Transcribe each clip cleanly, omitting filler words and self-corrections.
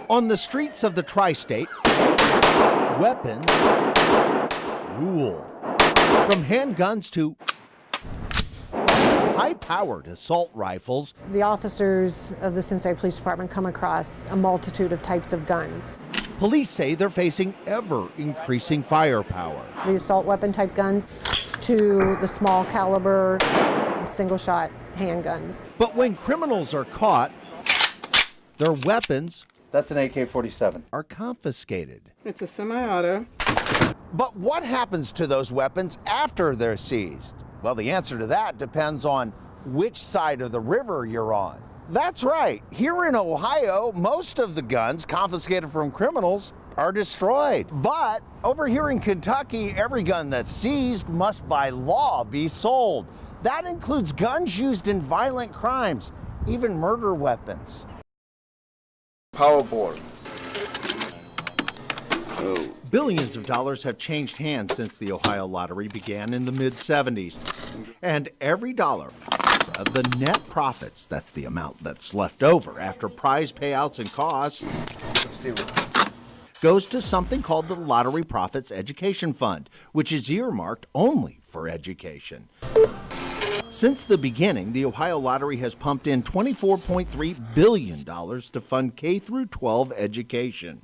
On the streets of the tri-state, weapons rule. From handguns to high-powered assault rifles. The officers of the Cincinnati Police Department come across a multitude of types of guns. Police say they're facing ever-increasing firepower. The assault weapon type guns to the small caliber, single-shot handguns. But when criminals are caught, their weapons, that's an AK-47, are confiscated. It's a semi-auto. But what happens to those weapons after they're seized? Well, the answer to that depends on which side of the river you're on. That's right. Here in Ohio, most of the guns confiscated from criminals are destroyed. But over here in Kentucky, every gun that's seized must by law be sold. That includes guns used in violent crimes, even murder weapons. Powerboard. Oh. Billions of dollars have changed hands since the Ohio lottery began in the mid-'70s. And every dollar of the net profits, that's the amount that's left over after prize payouts and costs, goes to something called the Lottery Profits Education Fund, which is earmarked only for education. Since the beginning, the Ohio Lottery has pumped in $24.3 billion to fund K-12 education.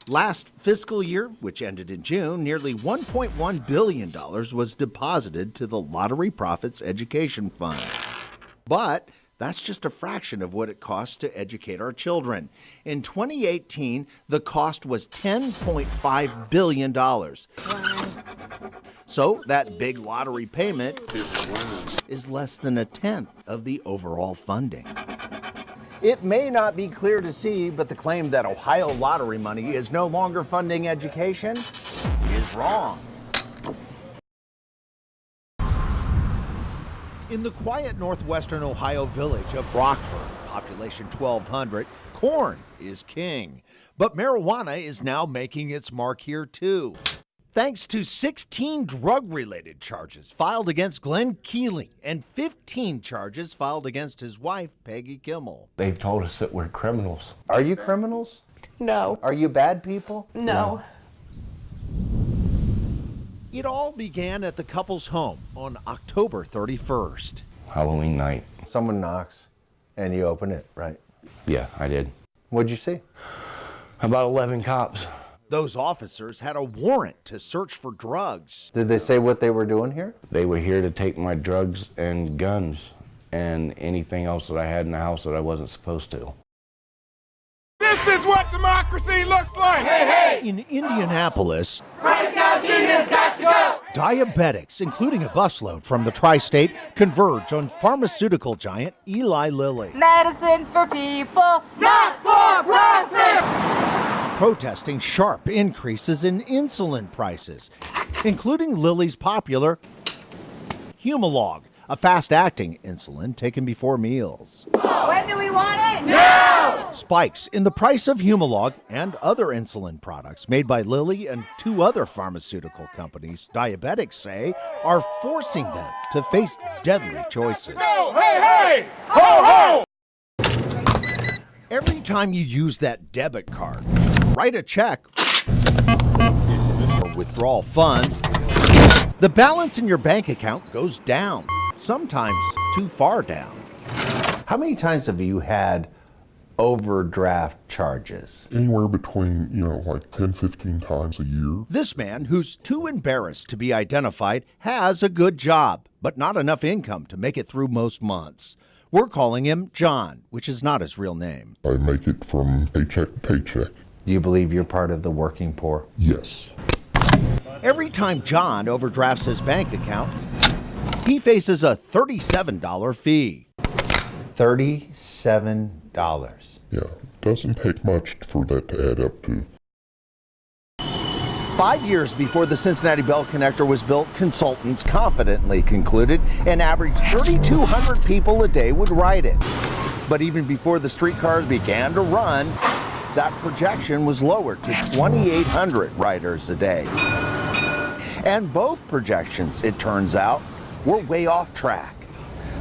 Last fiscal year, which ended in June, nearly $1.1 billion was deposited to the Lottery Profits Education Fund. But that's just a fraction of what it costs to educate our children. In 2018, the cost was $10.5 billion. So that big lottery payment is less than a tenth of the overall funding. It may not be clear to see, but the claim that Ohio lottery money is no longer funding education is wrong. In the quiet northwestern Ohio village of Rockford, population 1,200, corn is king. But marijuana is now making its mark here too, thanks to 16 drug-related charges filed against Glenn Keeling and 15 charges filed against his wife, Peggy Kimmel. They've told us that we're criminals. Are you criminals? No. Are you bad people? No. It all began at the couple's home on October 31st. Halloween night. Someone knocks and you open it, right? Yeah, I did. What'd you see? About 11 cops. Those officers had a warrant to search for drugs. Did they say what they were doing here? They were here to take my drugs and guns and anything else that I had in the house that I wasn't supposed to. This is what democracy looks like! Hey, hey! In Indianapolis, Christ Scout Genius got to go! diabetics, including a busload from the tri-state, converge on pharmaceutical giant Eli Lilly. Medicines for people, not for profit! Protesting sharp increases in insulin prices, including Lilly's popular Humalog, a fast-acting insulin taken before meals. When do we want it? Now! Spikes in the price of Humalog and other insulin products made by Lilly and two other pharmaceutical companies, diabetics say, are forcing them to face deadly choices. Go, hey, hey! Ho, ho! Every time you use that debit card, write a check, or withdraw funds, the balance in your bank account goes down, sometimes too far down. How many times have you had overdraft charges? Anywhere between, like 10, 15 times a year. This man, who's too embarrassed to be identified, has a good job, but not enough income to make it through most months. We're calling him John, which is not his real name. I make it from paycheck to paycheck. Do you believe you're part of the working poor? Yes. Every time John overdrafts his bank account, he faces a $37 fee. $37. Yeah, doesn't take much for that to add up to. 5 years before the Cincinnati Bell Connector was built, consultants confidently concluded an average 3,200 people a day would ride it. But even before the streetcars began to run, that projection was lowered to 2,800 riders a day. And both projections, it turns out, were way off track.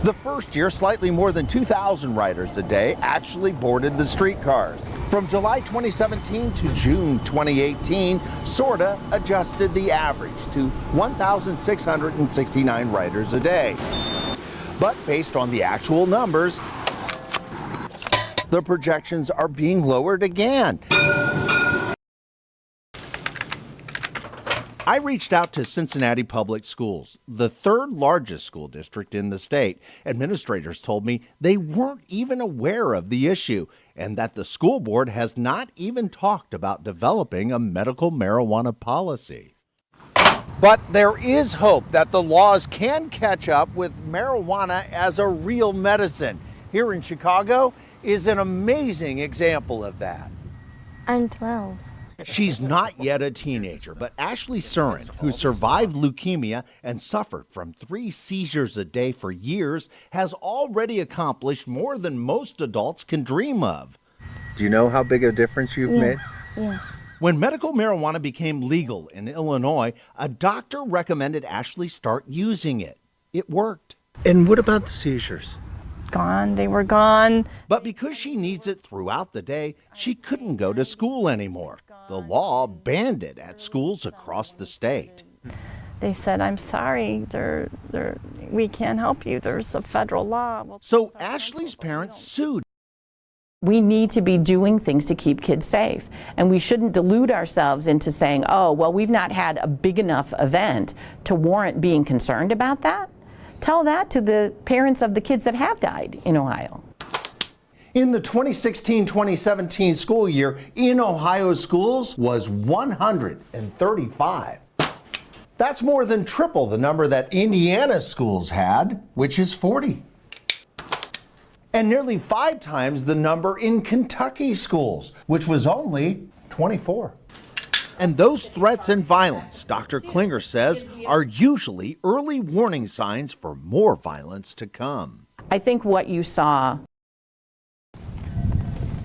The first year, slightly more than 2,000 riders a day actually boarded the streetcars. From July 2017 to June 2018, SORTA adjusted the average to 1,669 riders a day. But based on the actual numbers, the projections are being lowered again. I reached out to Cincinnati Public Schools, the third largest school district in the state. Administrators told me they weren't even aware of the issue and that the school board has not even talked about developing a medical marijuana policy. But there is hope that the laws can catch up with marijuana as a real medicine. Here in Chicago is an amazing example of that. I'm 12. She's not yet a teenager, but Ashley Surin, who survived leukemia and suffered from 3 seizures a day for years, has already accomplished more than most adults can dream of. Do you know how big a difference you've made? Yeah. When medical marijuana became legal in Illinois, a doctor recommended Ashley start using it. It worked. And what about the seizures? Gone. They were gone. But because she needs it throughout the day, she couldn't go to school anymore. The law banned it at schools across the state. They said, I'm sorry, we can't help you. There's a federal law. So Ashley's parents sued. We need to be doing things to keep kids safe. And we shouldn't delude ourselves into saying, oh, well, we've not had a big enough event to warrant being concerned about that. Tell that to the parents of the kids that have died in Ohio. In the 2016-2017 school year, in Ohio schools was 135. That's more than triple the number that Indiana schools had, which is 40. And nearly 5 times the number in Kentucky schools, which was only 24. And those threats and violence, Dr. Klinger says, are usually early warning signs for more violence to come. I think what you saw.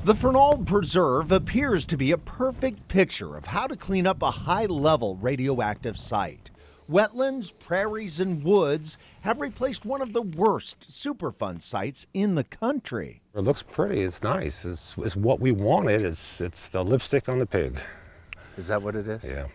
The Fernald Preserve appears to be a perfect picture of how to clean up a high-level radioactive site. Wetlands, prairies, and woods have replaced one of the worst Superfund sites in the country. It looks pretty, it's nice, it's what we wanted, it's the lipstick on the pig. Is that what it is? Yeah,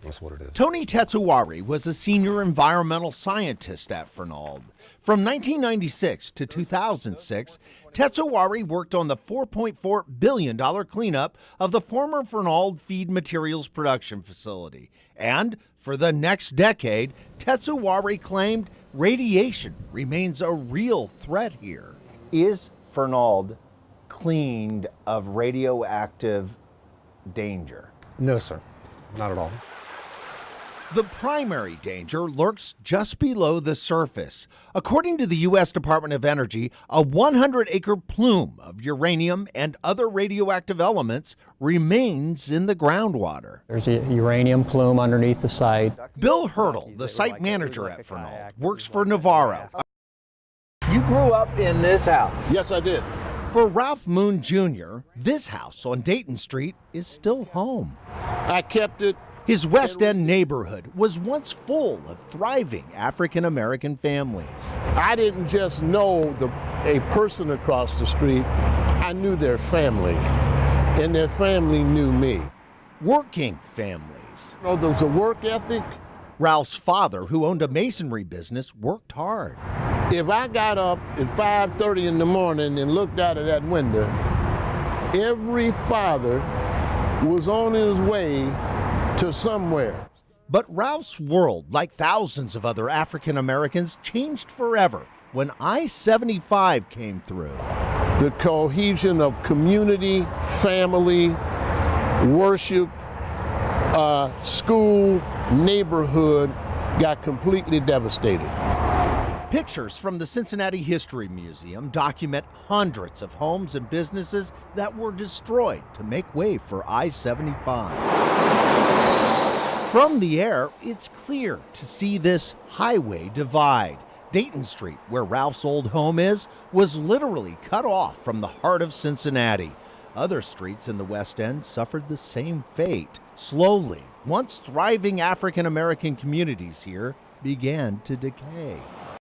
that's what it is. Tony Tetsuwari was a senior environmental scientist at Fernald. From 1996 to 2006, Tetsuwari worked on the $4.4 billion cleanup of the former Fernald feed materials production facility. And for the next decade, Tetsuwari claimed radiation remains a real threat here. Is Fernald cleaned of radioactive danger? No, sir, not at all. The primary danger lurks just below the surface. According to the U.S. Department of Energy, a 100-acre plume of uranium and other radioactive elements remains in the groundwater. There's a uranium plume underneath the site. Bill Hurdle, the site manager at Fernald, works for Navarro. You grew up in this house? Yes, I did. For Ralph Moon Jr., this house on Dayton Street is still home. I kept it. His West End neighborhood was once full of thriving African-American families. I didn't just know a person across the street, I knew their family, and their family knew me. Working families. You know, there's a work ethic. Ralph's father, who owned a masonry business, worked hard. If I got up at 5:30 in the morning and looked out of that window, every father was on his way to somewhere. But Ralph's world, like thousands of other African Americans, changed forever when I-75 came through. The cohesion of community, family, worship, school, neighborhood got completely devastated. Pictures from the Cincinnati History Museum document hundreds of homes and businesses that were destroyed to make way for I-75. From the air, it's clear to see this highway divide. Dayton Street, where Ralph's old home is, was literally cut off from the heart of Cincinnati. Other streets in the West End suffered the same fate. Slowly, once thriving African American communities here began to decay.